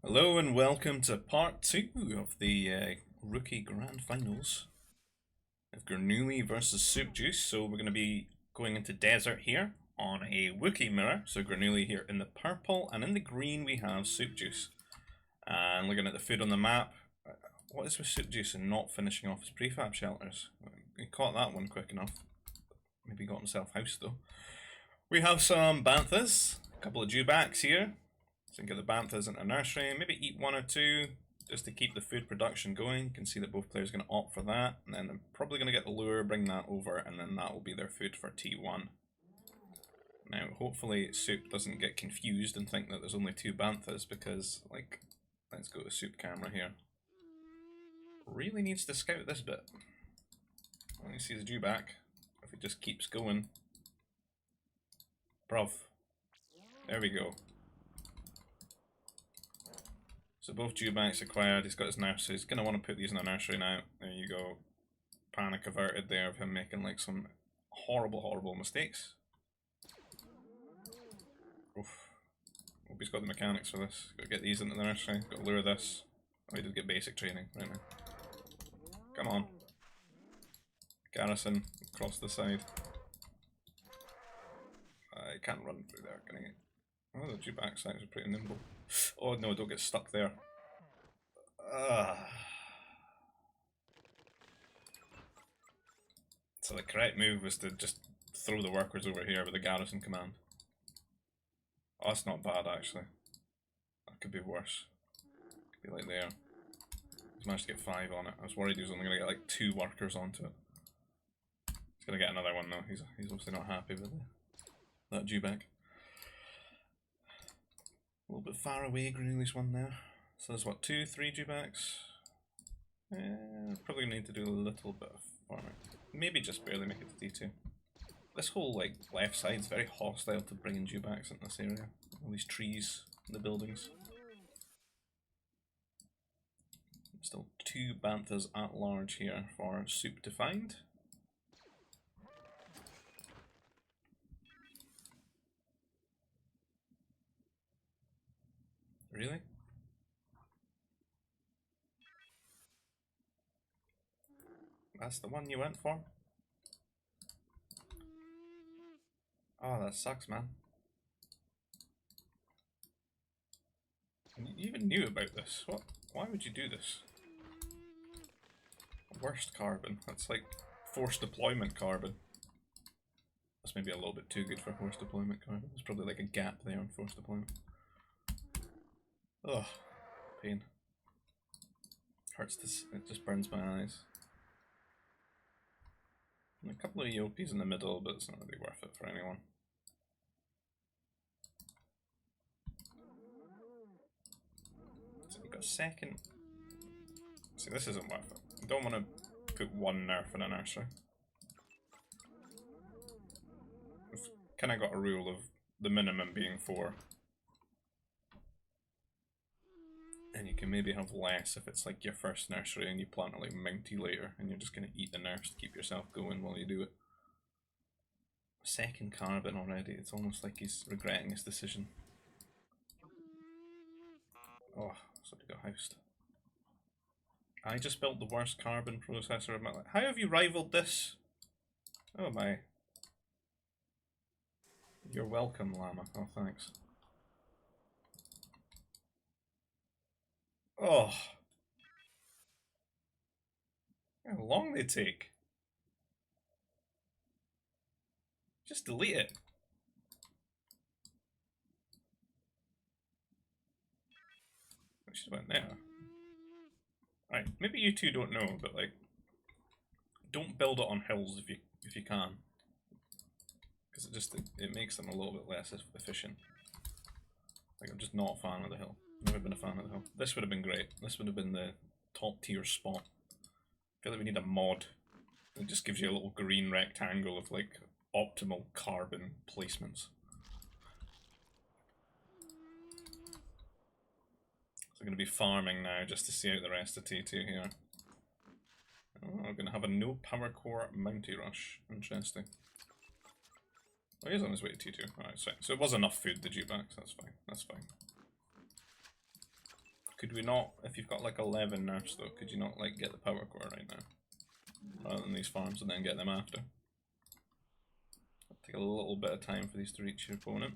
Hello and welcome to part 2 of the Rookie Grand Finals of Grenooli versus Soup Juice. So we're going to be going into Desert here on a Wookiee mirror. So Grenooli here in the purple, and in the green we have Soup Juice. And looking at the food on the map, what is with Soup Juice and not finishing off his prefab shelters? He caught that one quick enough. Maybe got himself housed though. We have some Banthas, a couple of dewbacks here. So get the Banthas into a nursery, maybe eat one or two just to keep the food production going. You can see that both players are going to opt for that, and then they're probably going to get the lure, bring that over, and then that will be their food for T1. Now, hopefully Soup doesn't get confused and think that there's only two Banthas, because, like, let's go to Soup camera here. Really needs to scout this bit. Let me see the dewback. If it just keeps going. Bruv. There we go. So both dewbacks acquired, he's got his nursery, he's going to want to put these in a nursery now. There you go. Panic averted there of him making like some horrible mistakes. Oof. Hope he's got the mechanics for this. Got to get these into the nursery, got to lure this. Oh, he did get basic training right now. Come on. Garrison, across the side. I can't run through there, can he? Oh, the dewback sides are pretty nimble. Oh no, don't get stuck there. So the correct move was to just throw the workers over here with the garrison command. Oh, that's not bad actually. That could be worse. Could be like there. He's managed to get 5 on it. I was worried he was only going to get like 2 workers onto it. He's going to get another one though. He's obviously not happy with that dewback. A little bit far away, Grenooli's one there. So there's what, 2, 3 dewbacks? Probably need to do a little bit of farming. Maybe just barely make it to D2. This whole like left side's very hostile to bringing dewbacks in this area. All these trees in the buildings. Still 2 Banthas at large here for Soup to find. Really? That's the one you went for? Oh, that sucks, man. You even knew about this. What? Why would you do this? Worst carbon. That's like forced deployment carbon. That's maybe a little bit too good for forced deployment carbon. There's probably like a gap there on forced deployment. Ugh. Pain. Hurts this. It just burns my eyes. And a couple of EOPs in the middle, but it's not really worth it for anyone. So we've got a second. See, this isn't worth it. You don't want to put 1 nerf in a nursery. We've kind of got a rule of the minimum being 4. And you can maybe have less if it's like your first nursery and you plan to like Mountie later and you're just going to eat the nurse to keep yourself going while you do it. Second carbon already, it's almost like he's regretting his decision. Oh, somebody got housed. I just built the worst carbon processor of my life. How have you rivaled this? Oh my. You're welcome, llama. Oh, thanks. Oh. How long they take. Just delete it. I should have went there. Right, maybe you two don't know, but like, don't build it on hills if you can, because it makes them a little bit less efficient. Like, I'm just not a fan of the hill. Never been a fan of the hill. This would have been great. This would have been the top tier spot. I feel like we need a mod that just gives you a little green rectangle of like optimal carbon placements. So I'm going to be farming now just to see out the rest of T2 here. Oh, we're going to have a no power core Mountie rush. Interesting. Oh, he's on his way to T2. Alright, so it was enough food, the dewbacks. That's fine. That's fine. Could we not, if you've got like 11 nerfs though, could you not like get the power core right now? Rather than these farms and then get them after. It'll take a little bit of time for these to reach your opponent.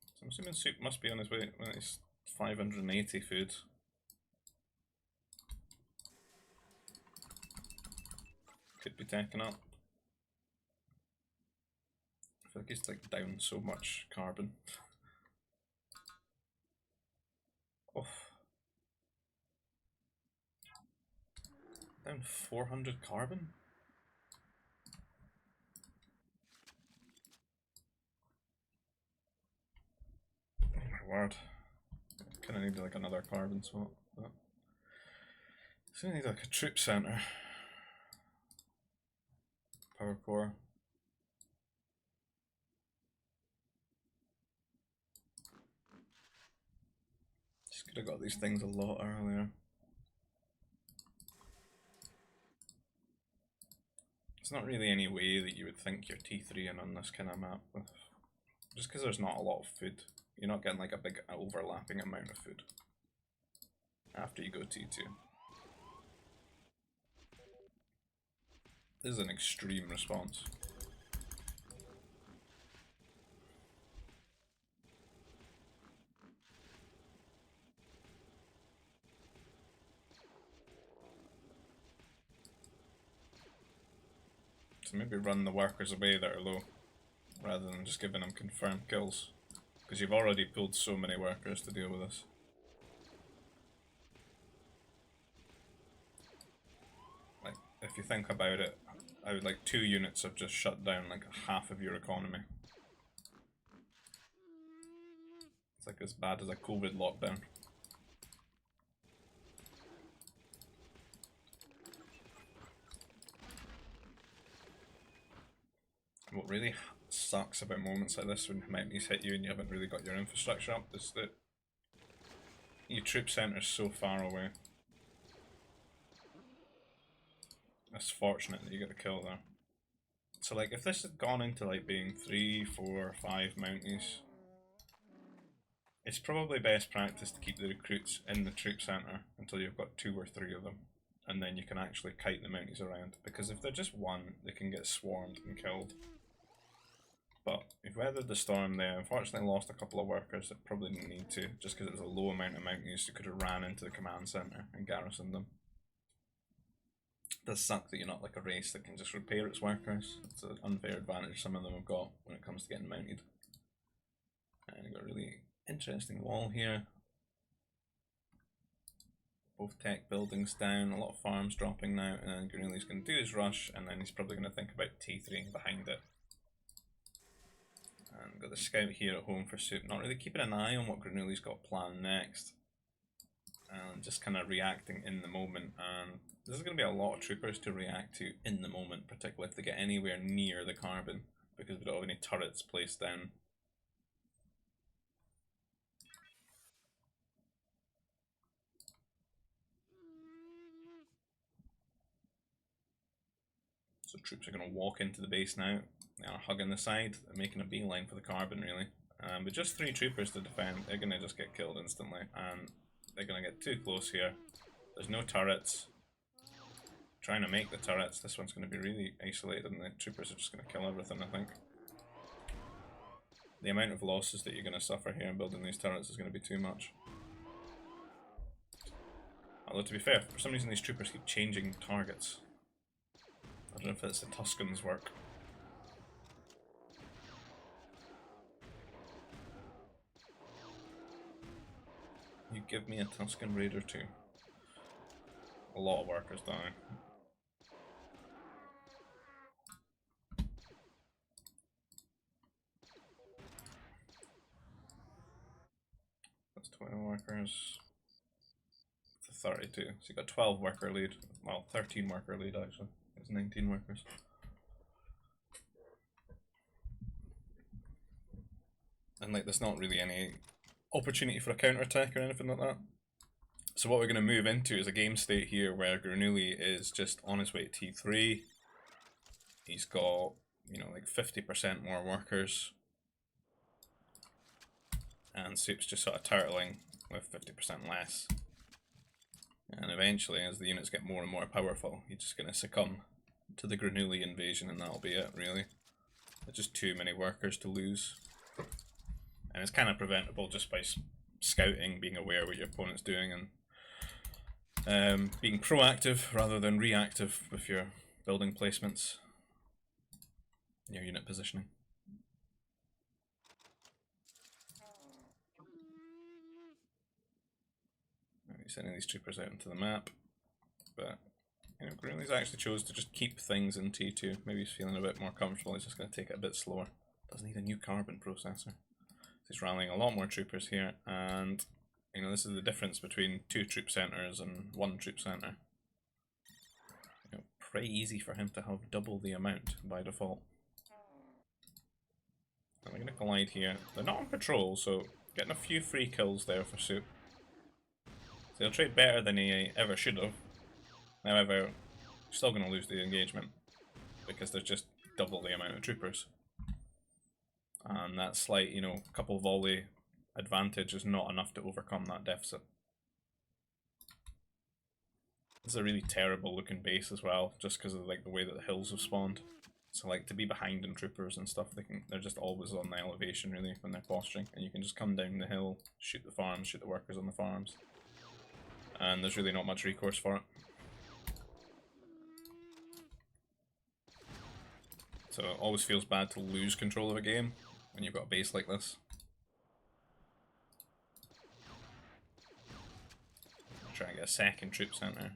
So I'm assuming Soup must be on his way when it's 580 food. Could be taken up. I feel like he's like down so much carbon. Oh. Down 400 carbon? Oh my word. Kinda need like another carbon swap, but so I need like a troop center. Power core. Just could have got these things a lot earlier. There's not really any way that you would think you're T3 and on this kind of map with, just because there's not a lot of food. You're not getting like a big overlapping amount of food after you go T2. This is an extreme response. So maybe run the workers away that are low, rather than just giving them confirmed kills. Because you've already pulled so many workers to deal with this. Like, if you think about it, I would like 2 units have just shut down like half of your economy. It's like as bad as a COVID lockdown. What really sucks about moments like this when Humanities hit you and you haven't really got your infrastructure up is that your troop centre's so far away. It's fortunate that you get a kill there. So like if this had gone into like being 3, 4, 5 Mounties, it's probably best practice to keep the recruits in the troop centre until you've got 2 or 3 of them. And then you can actually kite the Mounties around. Because if they're just 1, they can get swarmed and killed. But we've weathered the storm there. Unfortunately lost a couple of workers that probably didn't need to, just because it was a low amount of Mounties who could have ran into the command centre and garrisoned them. It does suck that you're not like a race that can just repair its workers. It's an unfair advantage some of them have got when it comes to getting mounted. And you've got a really interesting wall here. Both tech buildings down, a lot of farms dropping now, and then Grenooli's going to do his rush, and then he's probably going to think about T3 behind it. And got the scout here at home for Soup, not really keeping an eye on what Grenooli's got planned next. And just kind of reacting in the moment, and this is going to be a lot of troopers to react to in the moment, particularly if they get anywhere near the carbon, because we don't have any turrets placed down. So troops are going to walk into the base now. They are hugging the side, they're making a beeline for the carbon really. With just 3 troopers to defend, they're going to just get killed instantly, and they're going to get too close here. There's no turrets. Trying to make the turrets, this one's going to be really isolated, and the troopers are just going to kill everything, I think. The amount of losses that you're going to suffer here in building these turrets is going to be too much. Although to be fair, for some reason these troopers keep changing targets. I don't know if it's the Tuscans' work. You give me a Tuscan raid or 2. A lot of workers dying. That's 20 workers. 32. So you got 12 worker lead. Well, 13 worker lead actually. It's 19 workers. And like there's not really any opportunity for a counter attack or anything like that. So what we're going to move into is a game state here where Grenooli is just on his way to T3. He's got, you know, like 50% more workers. And Soup's just sort of turtling with 50% less. And eventually, as the units get more and more powerful, you're just going to succumb to the Grenooli invasion, and that'll be it, really. There's just too many workers to lose. And it's kind of preventable just by scouting, being aware what your opponent's doing, and being proactive rather than reactive with your building placements and your unit positioning. Sending these troopers out into the map, but you know, Grenooli's actually chose to just keep things in T2. Maybe he's feeling a bit more comfortable. He's just going to take it a bit slower. Doesn't need a new carbon processor. He's rallying a lot more troopers here, and you know, this is the difference between 2 troop centers and 1 troop center. You know, pretty easy for him to have double the amount by default. And they're going to collide here. They're not on patrol, so getting a few free kills there for Soup. He'll trade better than he ever should have. However, still going to lose the engagement because there's just double the amount of troopers. And that slight, you know, couple volley advantage is not enough to overcome that deficit. This is a really terrible looking base as well, just because of like the way that the hills have spawned. So like to be behind in troopers and stuff, they're just always on the elevation really when they're posturing, and you can just come down the hill, shoot the farms, shoot the workers on the farms. And there's really not much recourse for it. So it always feels bad to lose control of a game when you've got a base like this. Try and get a second troop center.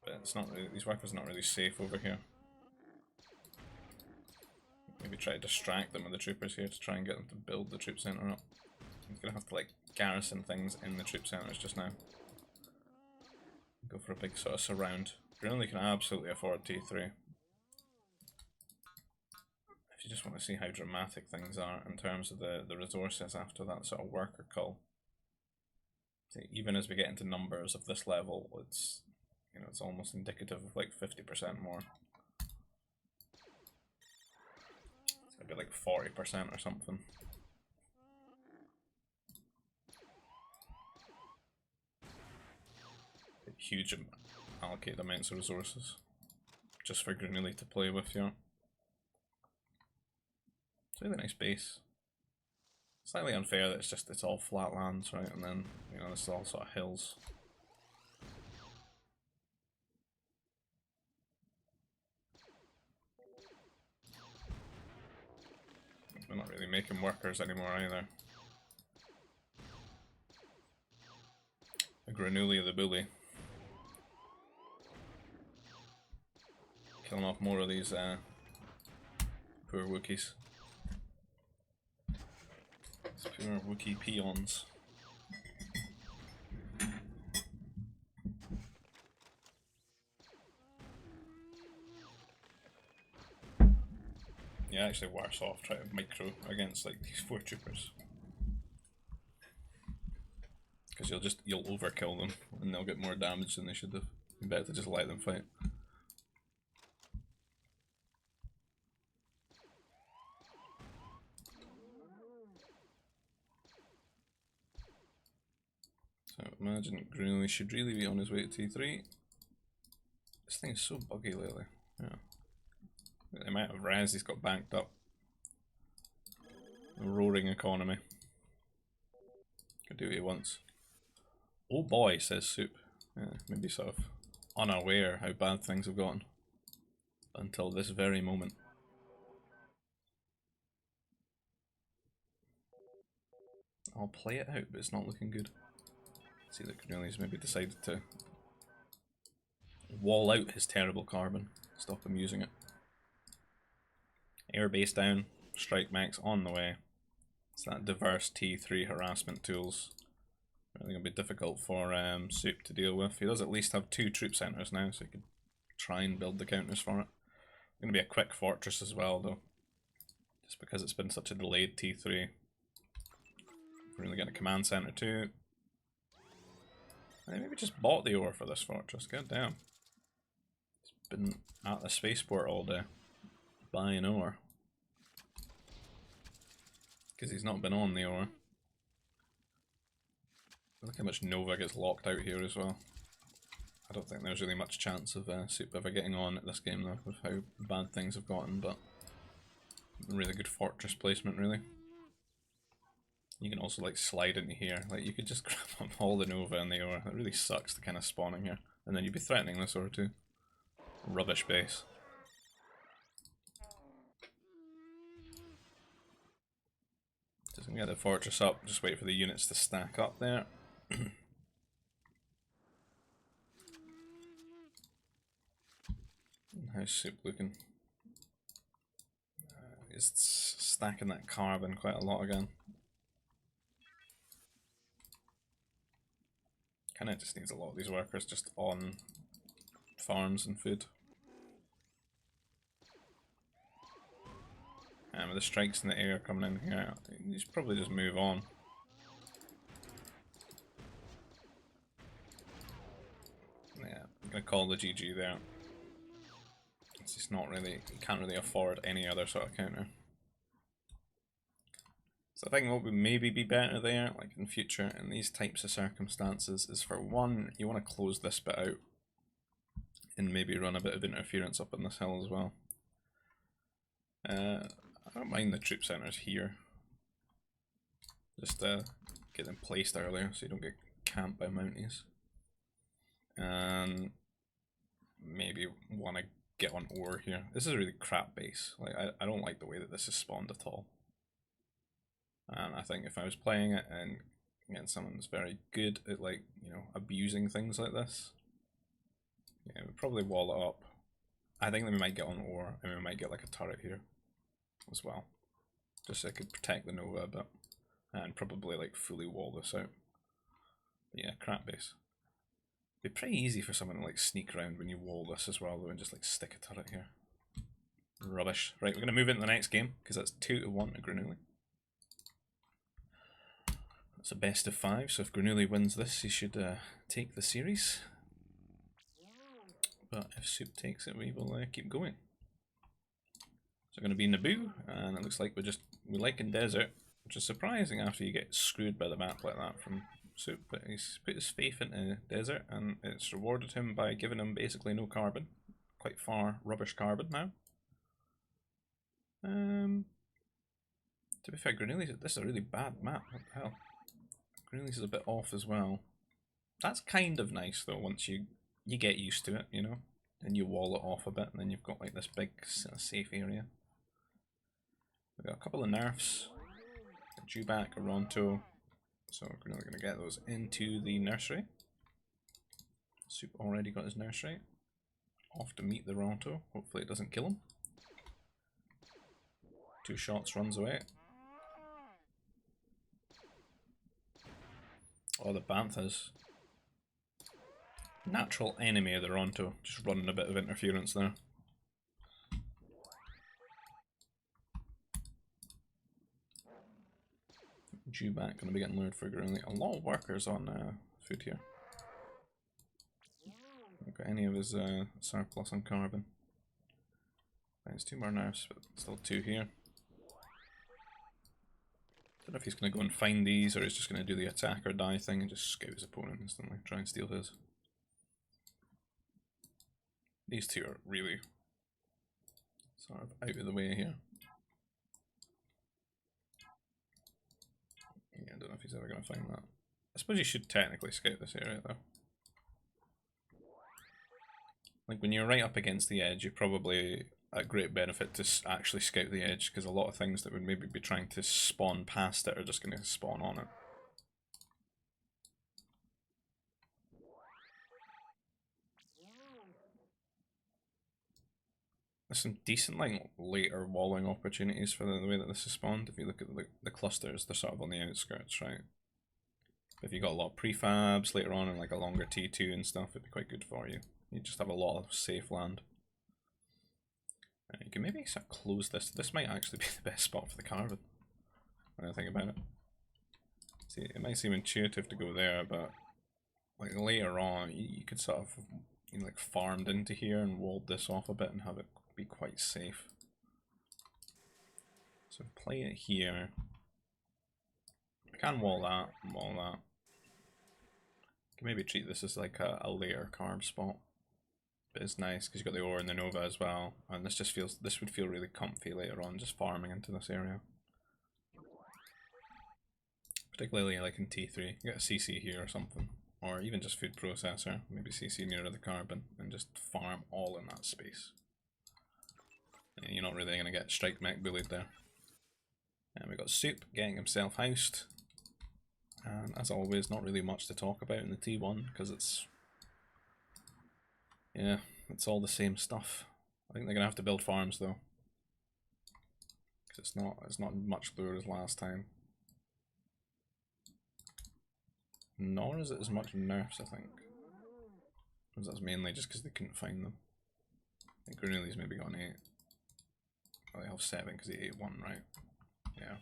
But it's not really, these workers are not really safe over here. Maybe try to distract them with the troopers here to try and get them to build the troop center up. He's gonna have to like garrison things in the troop centers just now. Go for a big sort of surround. Grenooli can absolutely afford T3. If you just want to see how dramatic things are in terms of the resources after that sort of worker cull. See, even as we get into numbers of this level, it's, you know, it's almost indicative of like 50% more. It's gonna be like 40% or something. Huge allocated amounts of resources just for Grenooli to play with here. It's a really nice base. Slightly unfair that it's all flat lands, right? And then, you know, this is all sort of hills. We're not really making workers anymore either. A Grenooli the bully. Killing off more of these poor Wookiees. These poor Wookiee peons. You're actually worse off trying to micro against like these 4 troopers. Because you'll overkill them and they'll get more damage than they should have. You better to just let them fight. So imagine Grenooli should really be on his way to T3. This thing is so buggy lately. Yeah. The amount of res he's got banked up. A roaring economy. Could do what he wants. Oh boy, says Soup. Yeah, maybe sort of unaware how bad things have gotten. Until this very moment. I'll play it out, but it's not looking good. See that Grenooli's maybe decided to wall out his terrible carbon, stop him using it. Air base down, strike max on the way. It's that diverse T3 harassment tools. Really going to be difficult for Soup to deal with. He does at least have 2 troop centers now, so he could try and build the counters for it. It's going to be a quick fortress as well, though. Just because it's been such a delayed T3. We're really getting a command center too. I maybe just bought the ore for this fortress, god damn. It's been at the spaceport all day, buying ore. Because he's not been on the ore. Look how much Nova gets locked out here as well. I don't think there's really much chance of Soup ever getting on at this game though, with how bad things have gotten, but really good fortress placement really. You can also like slide into here, like you could just grab up all the Nova in the ore. It really sucks to kind of spawn in here. And then you'd be threatening this ore too. Rubbish base. Just gonna get the fortress up, just wait for the units to stack up there. How's Soup looking? He's stacking that carbon quite a lot again. Kinda just needs a lot of these workers just on farms and food. And with the strikes in the air coming in here, you should probably just move on. Yeah, I'm gonna call the GG there. It's just not really, you can't really afford any other sort of counter. So I think what would maybe be better there, like in future, in these types of circumstances, is for one, you want to close this bit out and maybe run a bit of interference up on this hill as well. I don't mind the troop centers here. Just get them placed earlier so you don't get camped by Mounties. And maybe want to get on ore here. This is a really crap base. Like I don't like the way that this is spawned at all. And I think if I was playing it and again someone that's very good at like, you know, abusing things like this, yeah, we'd probably wall it up. I think that we might get on ore and we might get like a turret here as well. Just so I could protect the Nova a bit. And probably like fully wall this out. But yeah, crap base. It'd be pretty easy for someone to like sneak around when you wall this as well though and just like stick a turret here. Rubbish. Right, we're going to move into the next game because that's 2-1 to Grenooli. It's a best of 5, so if Grenooli wins this, he should take the series. But if Soup takes it, we will keep going. So going to be Naboo, and it looks like we like in desert, which is surprising after you get screwed by the map like that from Soup. But he's put his faith into desert, and it's rewarded him by giving him basically no carbon. Quite far rubbish carbon now. To be fair, Grenooli, this is a really bad map. What the hell? Grenooli's is a bit off as well. That's kind of nice though, once you get used to it, you know? Then you wall it off a bit, and then you've got like this big safe area. We've got a couple of nerfs. A Dewback, a Ronto. So we're going to get those into the nursery. Soup already got his nursery. Off to meet the Ronto. Hopefully it doesn't kill him. 2 shots, runs away. Oh, the Banthas. Natural enemy of the Ronto. Just running a bit of interference there. Dewback going to be getting lured for Grenooli. A lot of workers on food here. Don't got any of his surplus on carbon. It's 2 more nerfs, but still 2 here. Don't know if he's going to go and find these, or he's just going to do the attack or die thing and just scout his opponent instantly, try and steal his. These 2 are really sort of out of the way here. Yeah, I don't know if he's ever going to find that. I suppose you should technically scout this area though. Like when you're right up against the edge, you're probably a great benefit to actually scout the edge, because a lot of things that would maybe be trying to spawn past it are just going to spawn on it. There's some decent like later walling opportunities for the way that this is spawned. If you look at the clusters, they're sort of on the outskirts, right? If you got a lot of prefabs later on and like a longer T2 and stuff, it'd be quite good for you. You just have a lot of safe land. You can maybe sort of close this. This might actually be the best spot for the carbon, when I think about it. See, it might seem intuitive to go there, but like later on, you could sort of, you know, like farmed into here and walled this off a bit and have it be quite safe. So play it here. I can wall that and wall that. Can maybe treat this as like a later carb spot. But it's nice because you've got the ore and the Nova as well, and this would feel really comfy later on, just farming into this area. Particularly like in T3, you get a CC here or something, or even just food processor, maybe CC nearer the carbon, and just farm all in that space. And you're not really going to get strike mech bullied there. And we got Soup getting himself housed, and as always, not really much to talk about in the T1 because it's, yeah, it's all the same stuff. I think they're gonna have to build farms though, because it's not much lure as last time. Nor is it as much nerfs, I think. Because that's mainly just because they couldn't find them. I think Grenooli's maybe got an 8. Oh, they have 7 because they ate 1, right? Yeah.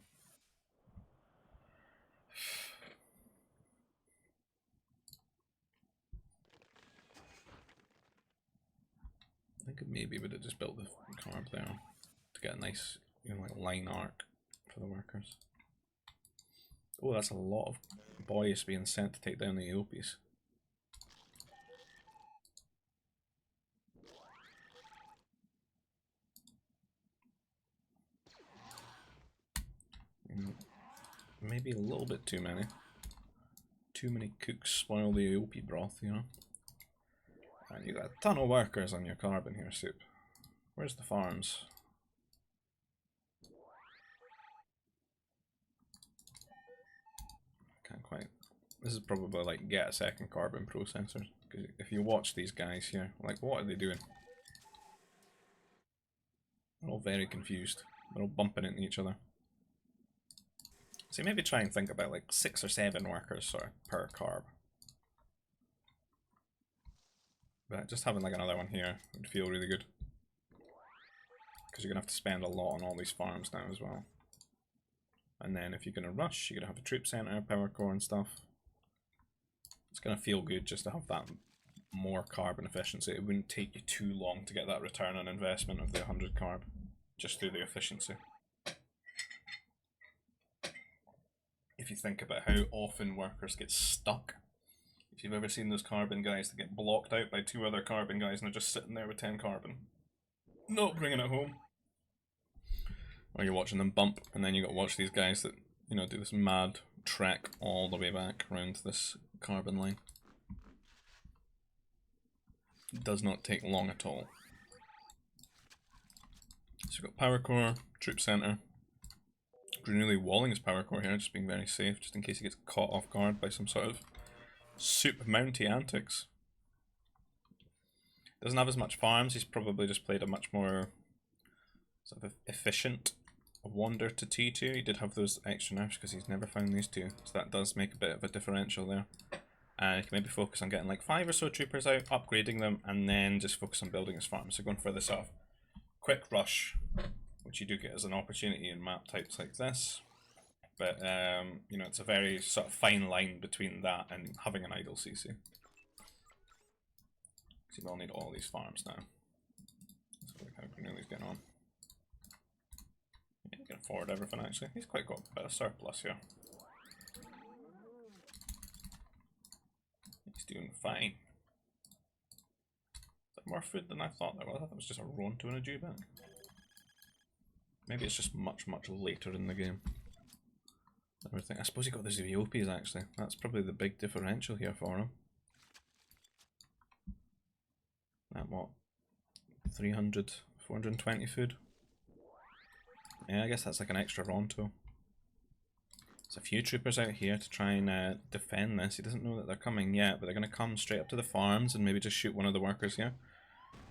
I think it maybe would have just built the carb there to get a nice, you know, like line arc for the workers. Oh, that's a lot of boys being sent to take down the AOPs. Maybe a little bit too many. Too many cooks spoil the AOP broth, you know. And you got a ton of workers on your carbon here, Soup. Where's the farms? Can't quite. This is probably like get a second carbon processor. Because if you watch these guys here, like what are they doing? They're all very confused. They're all bumping into each other. So maybe try and think about like 6 or 7 workers sort of per carb. But just having like another one here would feel really good. Because you're going to have to spend a lot on all these farms now as well. And then if you're going to rush, you're going to have a troop center, power core and stuff. It's going to feel good just to have that more carbon efficiency. It wouldn't take you too long to get that return on investment of the 100 carb, just through the efficiency. If you think about how often workers get stuck. If you've ever seen those carbon guys that get blocked out by 2 other carbon guys and they're just sitting there with 10 carbon. Not bringing it home. Or you're watching them bump and then you got to watch these guys that, you know, do this mad trek all the way back around this carbon line. It does not take long at all. So we've got power core, troop center. Grenooli walling his power core here, just being very safe, just in case he gets caught off guard by some sort of Soup mounty antics. Doesn't have as much farms, he's probably just played a much more sort of efficient wander to T2. He did have those extra nerfs because he's never found these 2, so that does make a bit of a differential there. And he can maybe focus on getting like 5 or so troopers out, upgrading them, and then just focus on building his farm. So going for this sort of quick rush, which you do get as an opportunity in map types like this. But, you know, it's a very sort of fine line between that and having an idle CC. So you will need all these farms now. Let's look how Grenooli's getting on. Yeah, he can afford everything actually. He's quite got a bit of surplus here. He's doing fine. Is that more food than I thought there was? I thought it was just a Ronto and a Dewback. Maybe it's just much, much later in the game. Everything. I suppose he got the Zoeopies actually. That's probably the big differential here for him. That what? 300, 420 food? Yeah, I guess that's like an extra Ronto. There's a few troopers out here to try and defend this. He doesn't know that they're coming yet, but they're going to come straight up to the farms and maybe just shoot one of the workers here.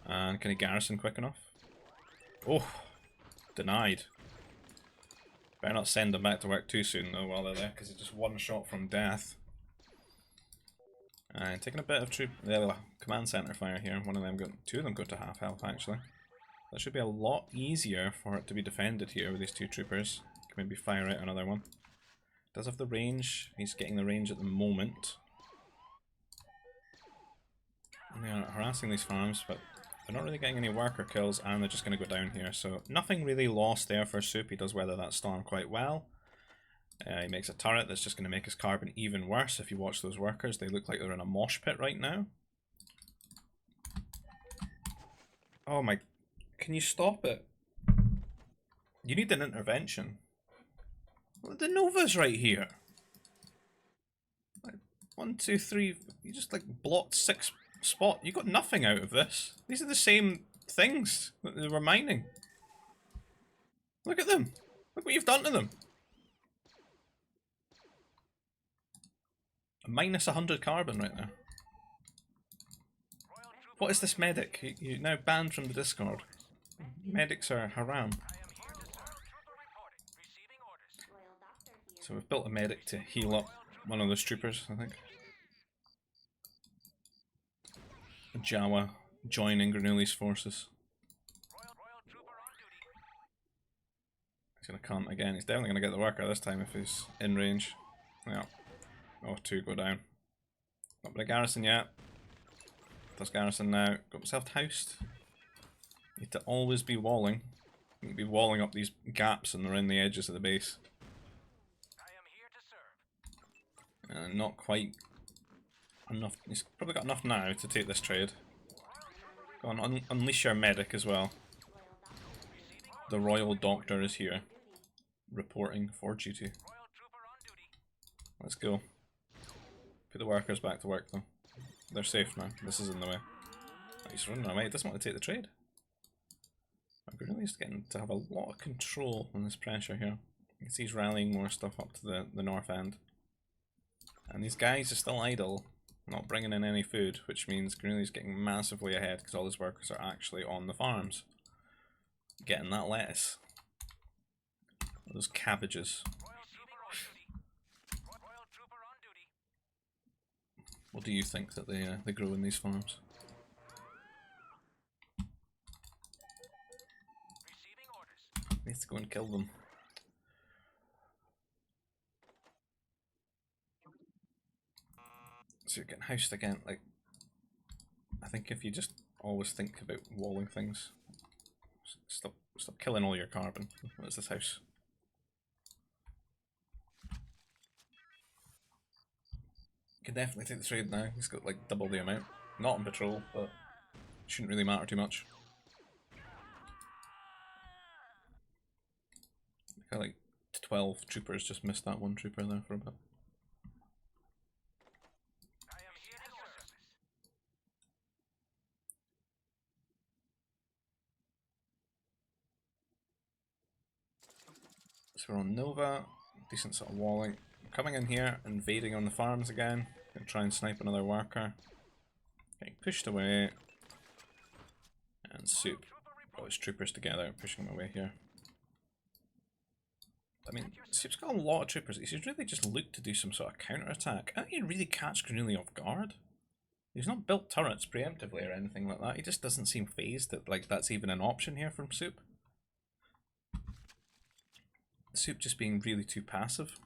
And can he garrison quick enough? Oh! Denied. Better not send them back to work too soon though while they're there, because it's just one shot from death. Taking a bit of command center fire here. Two of them go to half health actually. That should be a lot easier for it to be defended here with these 2 troopers. Can maybe fire out another one. Does have the range. He's getting the range at the moment. And they are harassing these farms, but they're not really getting any worker kills, and they're just going to go down here. So nothing really lost there for Soup. He does weather that storm quite well. He makes a turret that's just going to make his carbon even worse. If you watch those workers, they look like they're in a mosh pit right now. Oh my... Can you stop it? You need an intervention. The Nova's right here. Like, 1, 2, 3... You just like blocked 6 spots. You got nothing out of this. These are the same things that they were mining. Look at them. Look what you've done to them. Minus 100 carbon right now. What is this medic? You're now banned from the Discord. Medics are haram. So we've built a medic to heal up one of those troopers, I think. Jawa joining Grenooli's forces. He's going to come again. He's definitely going to get the worker this time if he's in range. Yeah. Oh, 2 go down. Not by garrison yet. Does garrison now. Got myself housed. Need to always be walling. You need to be walling up these gaps and around the edges of the base. Not quite enough. He's probably got enough now to take this trade. Go on, unleash your medic as well. The Royal Doctor is here, reporting for duty. Let's go. Put the workers back to work though. They're safe now. This is in the way. Oh, he's running away. He doesn't want to take the trade. Grenooli's getting to have a lot of control on this pressure here. You can see he's rallying more stuff up to the north end. And these guys are still idle, not bringing in any food, which means Grenooli's getting massively ahead because all his workers are actually on the farms. Getting that lettuce. Those cabbages. What do you think that they grow in these farms? Needs to go and kill them. So you're getting housed again. Like, I think if you just always think about walling things, stop killing all your carbon. What is this house? Can definitely take the trade now. He's got like double the amount. Not on patrol, but shouldn't really matter too much. I feel like 12 troopers just missed that one trooper there for a bit. So we're on Nova, decent sort of walling. Coming in here, invading on the farms again. Gonna try and snipe another worker. Getting pushed away. And Soup got his troopers together, pushing them away here. I mean, Soup's got a lot of troopers. He should really just look to do some sort of counter-attack. I don't think he really catch Grenooli off guard. He's not built turrets preemptively or anything like that. He just doesn't seem phased that like that's even an option here from Soup. Soup just being really too passive.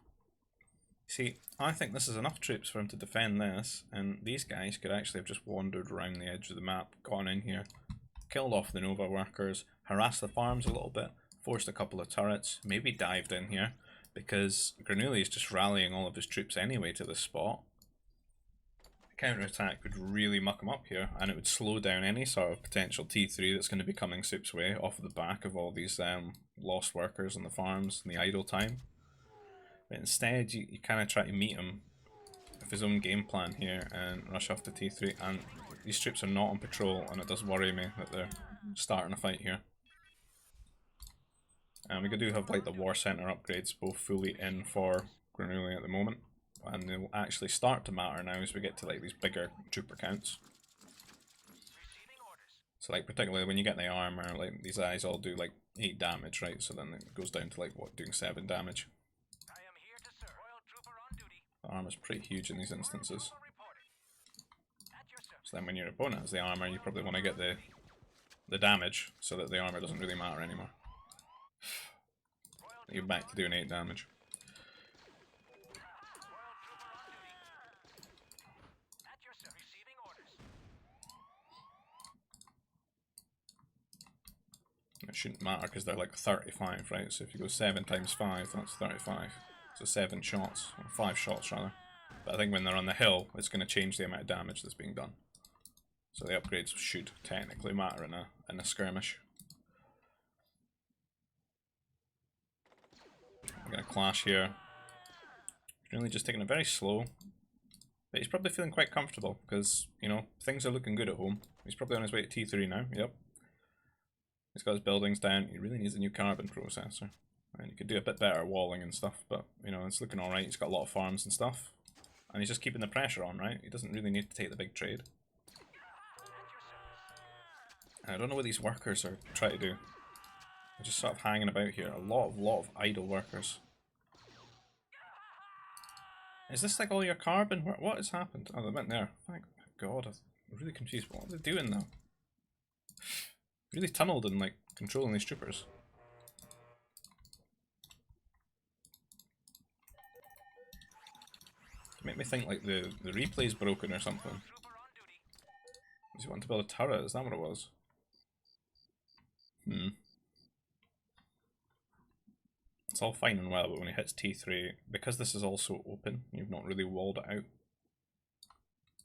See, I think this is enough troops for him to defend this, and these guys could actually have just wandered around the edge of the map, gone in here, killed off the Nova workers, harassed the farms a little bit, forced a couple of turrets, maybe dived in here, because Grenooli is just rallying all of his troops anyway to this spot. A counter-attack would really muck him up here, and it would slow down any sort of potential T3 that's going to be coming Soup's way off of the back of all these lost workers on the farms and the idle time. But instead, you kind of try to meet him with his own game plan here and rush off to T3. And these troops are not on patrol, and it does worry me that they're starting a fight here. And we do have like the War Centre upgrades both fully in for Grenooli at the moment, and they'll actually start to matter now as we get to like these bigger trooper counts. So like particularly when you get the armour, like these eyes all do like 8 damage, right? So then it goes down to like what, doing 7 damage. The armor's pretty huge in these instances. So then when your opponent has the armor, you probably want to get the damage so that the armor doesn't really matter anymore. You're back to doing 8 damage. It shouldn't matter because they're like 35, right? So if you go 7 times 5, that's 35. So 7 shots, or 5 shots rather. But I think when they're on the hill, it's going to change the amount of damage that's being done. So the upgrades should technically matter in a skirmish. We're going to clash here. Really just taking it very slow. But he's probably feeling quite comfortable because, you know, things are looking good at home. He's probably on his way to T3 now, yep. He's got his buildings down. He really needs a new carbon processor. And he could do a bit better walling and stuff, but, you know, it's looking alright. He's got a lot of farms and stuff. And he's just keeping the pressure on, right? He doesn't really need to take the big trade. I don't know what these workers are trying to do. They're just sort of hanging about here. A lot of idle workers. Is this like all your carbon? What has happened? Oh, they went there. Thank God, I'm really confused. What are they doing now? Really tunneled and like controlling these troopers. Make me think like the replay's broken or something. Does he want to build a turret? Is that what it was? It's all fine and well, but when he hits T3, because this is also open, you've not really walled it out.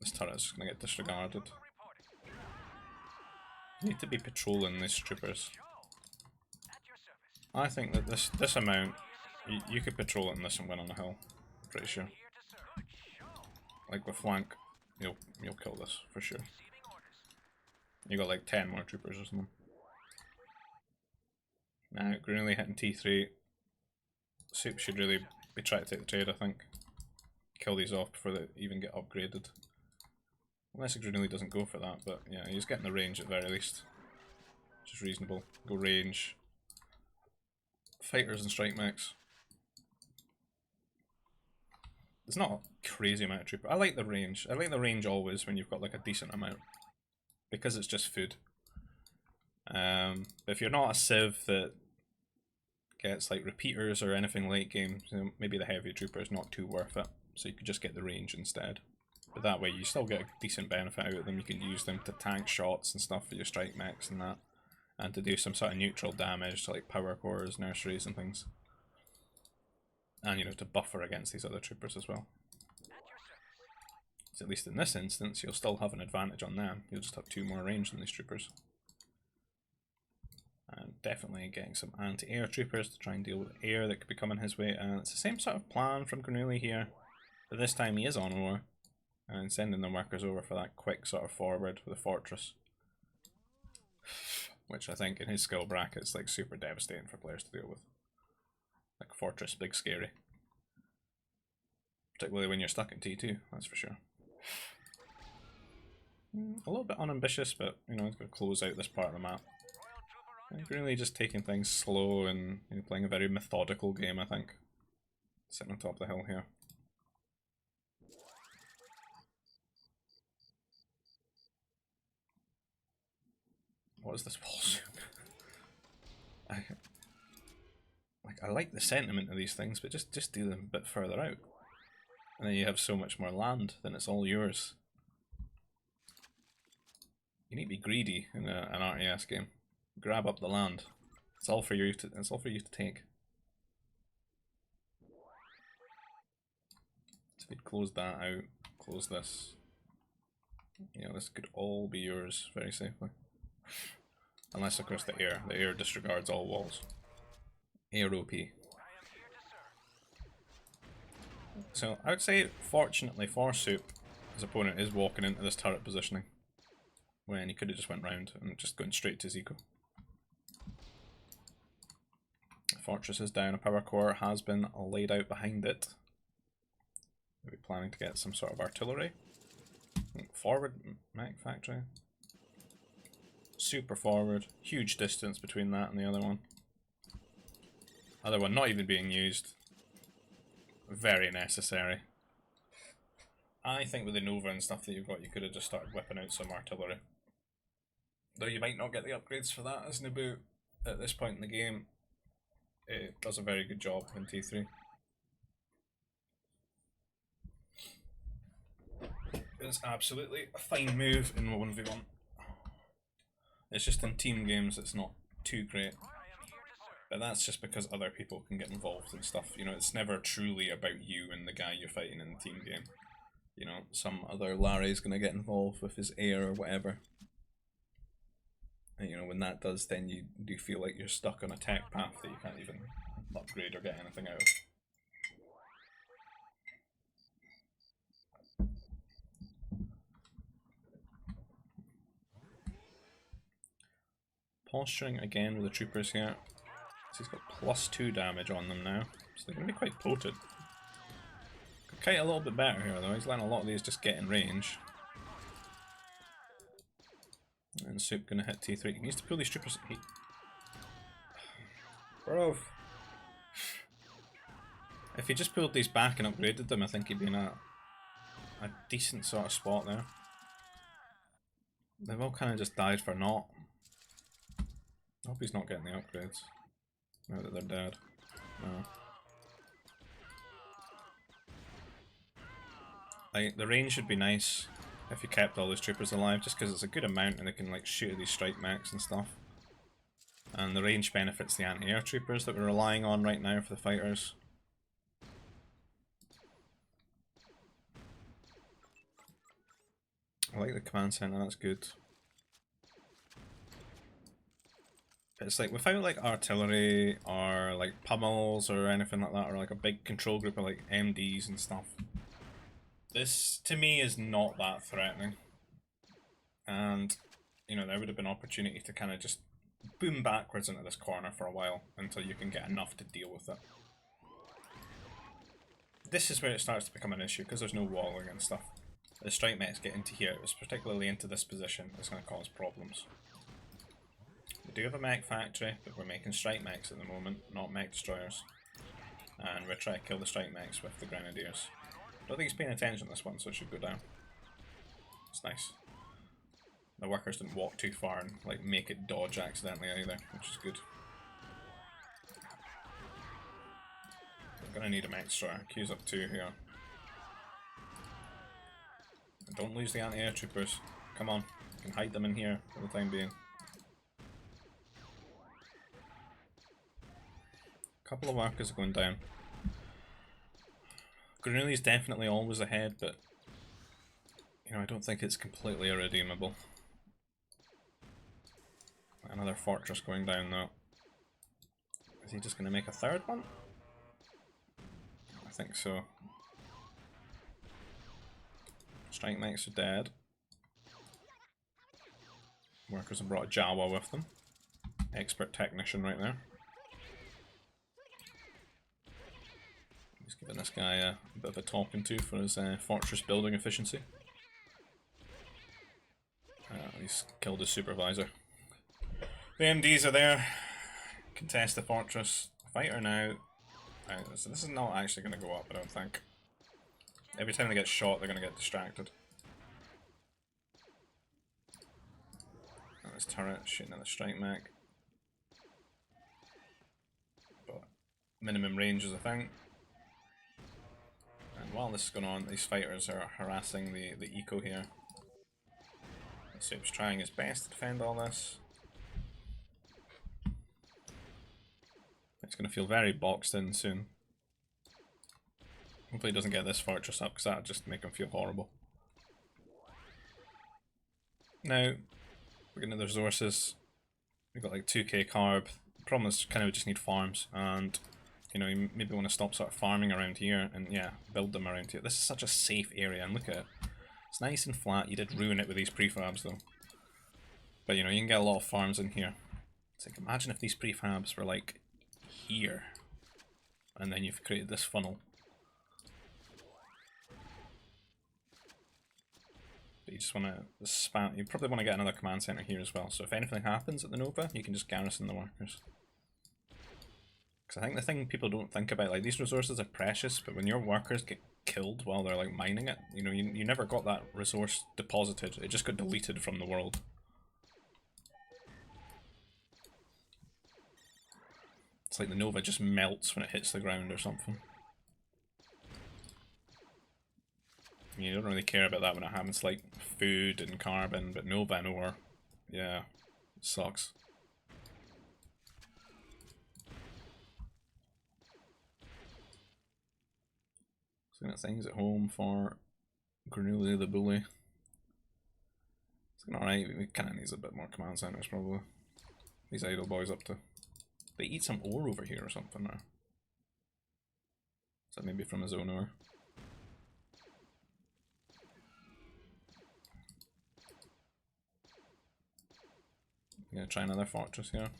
This turret's just going to get disregarded. You need to be patrolling these troopers. I think that this amount, you could patrol it in this and win on the hill. Pretty sure. Like with flank, you'll kill this for sure. You got like 10 more troopers or something. Now, Grenooli hitting T3. Soup should really be trying to take the trade, I think. Kill these off before they even get upgraded. Unless Grenooli doesn't go for that, but yeah, he's getting the range at the very least. Which is reasonable. Go range. Fighters and strike mechs. There's not a crazy amount of trooper. I like the range. I like the range always when you've got like a decent amount. Because it's just food. But if you're not a civ that gets like repeaters or anything late game, you know, maybe the heavy trooper is not too worth it. So you could just get the range instead. But that way you still get a decent benefit out of them. You can use them to tank shots and stuff for your strike mechs and that. And to do some sort of neutral damage to like power cores, nurseries and things. And you know, to buffer against these other troopers as well. So at least in this instance, you'll still have an advantage on them. You'll just have 2 more range than these troopers. And definitely getting some anti-air troopers to try and deal with air that could be coming his way. And it's the same sort of plan from Grenooli here. But this time he is on ore. And sending the workers over for that quick sort of forward with a fortress. Which I think in his skill bracket is like super devastating for players to deal with. Like fortress, big scary. Particularly when you're stuck in T2, that's for sure. A little bit unambitious, but you know, it's going to close out this part of the map. Really just taking things slow and playing a very methodical game, I think. Sitting on top of the hill here. What is this wall soup? I like the sentiment of these things, but just do them a bit further out. And then you have so much more land, then it's all yours. You need to be greedy in an RTS game. Grab up the land. It's all for you to take. So if you'd close that out, close this. You know, this could all be yours very safely. Unless of course the air disregards all walls. Air OP. So I would say, fortunately for Soup, his opponent is walking into this turret positioning. When he could have just went round and just gone straight to Zico. The fortress is down, a power core has been laid out behind it. Maybe planning to get some sort of artillery. Forward mech factory. Super forward, huge distance between that and the other one. Other one not even being used. Very necessary. I think with the Nova and stuff that you've got, you could have just started whipping out some artillery. Though you might not get the upgrades for that, as Naboo, at this point in the game, it does a very good job in T3. It's absolutely a fine move in 1v1. It's just in team games it's not too great. But that's just because other people can get involved and stuff. You know, it's never truly about you and the guy you're fighting in the team game. You know, some other Larry's gonna get involved with his heir or whatever. And you know, when that does, then you do feel like you're stuck on a tech path that you can't even upgrade or get anything out of. Posturing again with the troopers here. So he's got +2 damage on them now. So they're going to be quite potent. Could kite a little bit better here though. He's letting a lot of these just get in range. And Soup going to hit T3. He needs to pull these troopers. Bro. If he just pulled these back and upgraded them, I think he'd be in a decent sort of spot there. They've all kind of just died for naught. I hope he's not getting the upgrades. Now that they're dead. No. Like, the range should be nice if you kept all those troopers alive, just because it's a good amount and they can like shoot at these strike mechs and stuff. And the range benefits the anti-air troopers that we're relying on right now for the fighters. I like the command center, that's good. It's like, without like artillery or like pummels or anything like that, or like a big control group of like MDs and stuff, this to me is not that threatening. And you know, there would have been opportunity to kind of just boom backwards into this corner for a while until you can get enough to deal with it. This is where it starts to become an issue because there's no walling and stuff. The strike mechs get into here, it's particularly into this position, it's going to cause problems. We do have a mech factory, but we're making strike mechs at the moment, not mech destroyers. And we're trying to kill the strike mechs with the grenadiers. Don't think he's paying attention to this one, so it should go down. It's nice. The workers didn't walk too far and like make it dodge accidentally either, which is good. I'm gonna need a mech destroyer. Q's up 2 here. And don't lose the anti-air troopers. Come on, you can hide them in here for the time being. Couple of workers are going down. Grenooli is definitely always ahead, but you know, I don't think it's completely irredeemable. Another fortress going down though. Is he just going to make a third one? I think so. Strike mechs are dead. Workers have brought a Jawa with them. Expert technician right there. He's giving this guy a bit of a talking to for his fortress building efficiency. He's killed his supervisor. The MDs are there. Contest the fortress. Fighter now. So this is not actually going to go up, I don't think. Every time they get shot, they're going to get distracted. And this turret shooting at the strike mech. But minimum range is a thing. And while this is going on, these fighters are harassing the eco here. Soup's trying his best to defend all this. It's going to feel very boxed in soon. Hopefully he doesn't get this fortress up, because that would just make him feel horrible. Now, we're getting the resources. We've got like 2k carb. The problem is kind of we just need farms, and you know, you maybe want to stop sort of farming around here and yeah, build them around here. This is such a safe area, and look at it. It's nice and flat. You did ruin it with these prefabs though. But you know, you can get a lot of farms in here. It's like, imagine if these prefabs were like here, and then you've created this funnel. But you just want to spam. You probably want to get another command center here as well. So if anything happens at the Nova, you can just garrison the workers. Because I think the thing people don't think about, like, these resources are precious, but when your workers get killed while they're like mining it, you know, you never got that resource deposited. It just got deleted from the world. It's like the Nova just melts when it hits the ground or something. I mean, you don't really care about that when it happens, like food and carbon, but Nova and ore, yeah, it sucks. Looking at things at home for Grenooli the Bully. It's looking alright, we kinda needs a bit more command centers probably. These idle boys up to. They eat some ore over here or something, or is that maybe from his own ore? I'm gonna try another fortress here.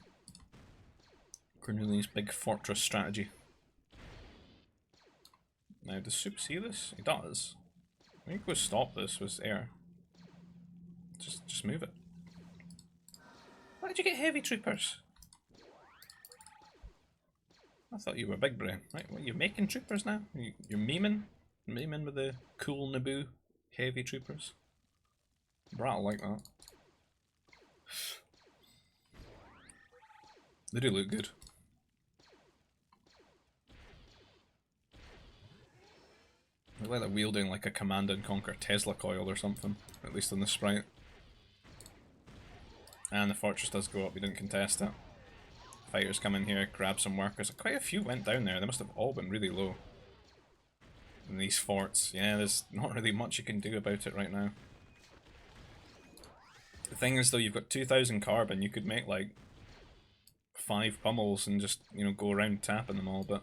Grenooli's big fortress strategy. Now, does Soup see this? He does. I think we'll stop this with air. Just move it. Why did you get heavy troopers? I thought you were big brain. Right, what, you're making troopers now? You're memeing? Memeing with the cool Naboo heavy troopers? Brat'll like that. They do look good. They look like they're wielding like a Command and Conquer Tesla coil or something, at least on the sprite. And the fortress does go up, we didn't contest it. Fighters come in here, grab some workers. Quite a few went down there, they must have all been really low. In these forts, yeah, there's not really much you can do about it right now. The thing is though, you've got 2,000 carbon, you could make like 5 pummels and just, you know, go around tapping them all, but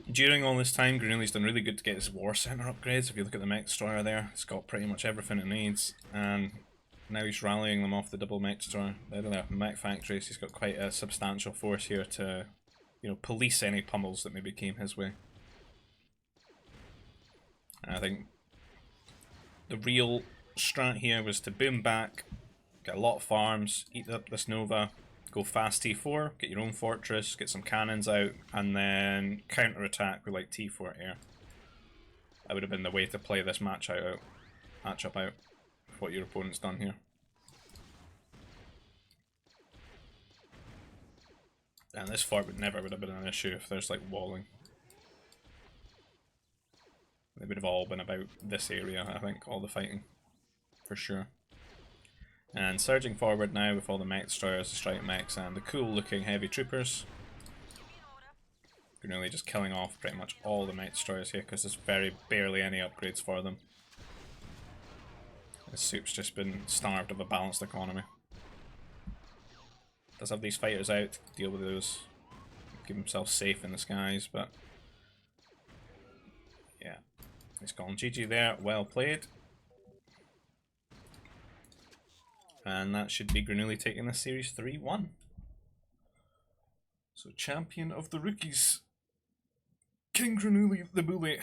during all this time, Grenooli's done really good to get his war center upgrades. If you look at the mech destroyer there, it's got pretty much everything it needs, and now he's rallying them off the double mech destroyer. They're the mech factories. He's got quite a substantial force here to, you know, police any pummels that maybe came his way. And I think the real strat here was to boom back, get a lot of farms, eat up this Nova, go fast T4, get your own fortress, get some cannons out, and then counter attack with like T4 air. That would have been the way to play this matchup out. What your opponent's done here. And this fort would have been an issue if there's like walling. They would have all been about this area, I think, all the fighting. For sure. And surging forward now with all the mech destroyers, the strike mechs, and the cool looking heavy troopers. Grenooli just killing off pretty much all the mech destroyers here because there's barely any upgrades for them. This Soup's just been starved of a balanced economy. Does have these fighters out to deal with those, keep himself safe in the skies, but yeah, he's gone. GG there, well played. And that should be Grenooli taking this series 3-1. So champion of the rookies, King Grenooli the Bully.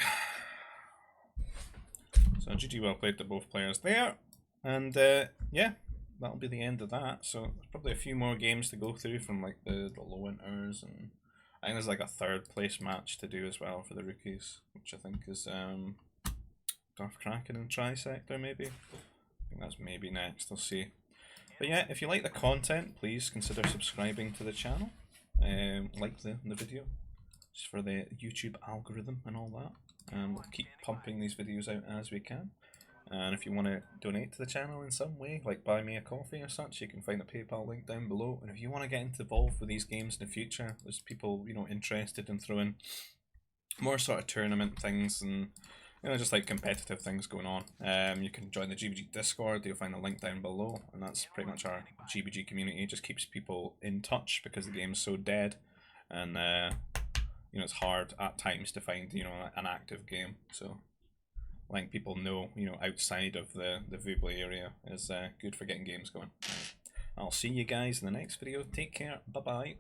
So GG well played to both players there. And yeah, that'll be the end of that. So there's probably a few more games to go through from like the low winters, and I think there's like a 3rd place match to do as well for the rookies, which I think is Darth Kraken and Trisector maybe. I think that's maybe next, I'll see. But yeah, if you like the content, please consider subscribing to the channel. Like the video, just for the YouTube algorithm and all that. And we'll keep pumping these videos out as we can. And if you want to donate to the channel in some way, like buy me a coffee or such, you can find the PayPal link down below. And if you want to get involved with these games in the future, there's people, you know, interested in throwing more sort of tournament things and, you know, just like competitive things going on. You can join the GBG Discord, you'll find the link down below, and that's pretty much our GBG community. It just keeps people in touch because the game's so dead, and you know, it's hard at times to find, you know, an active game. So letting people know, you know, outside of the Vubli area is good for getting games going. I'll see you guys in the next video. Take care. Bye bye.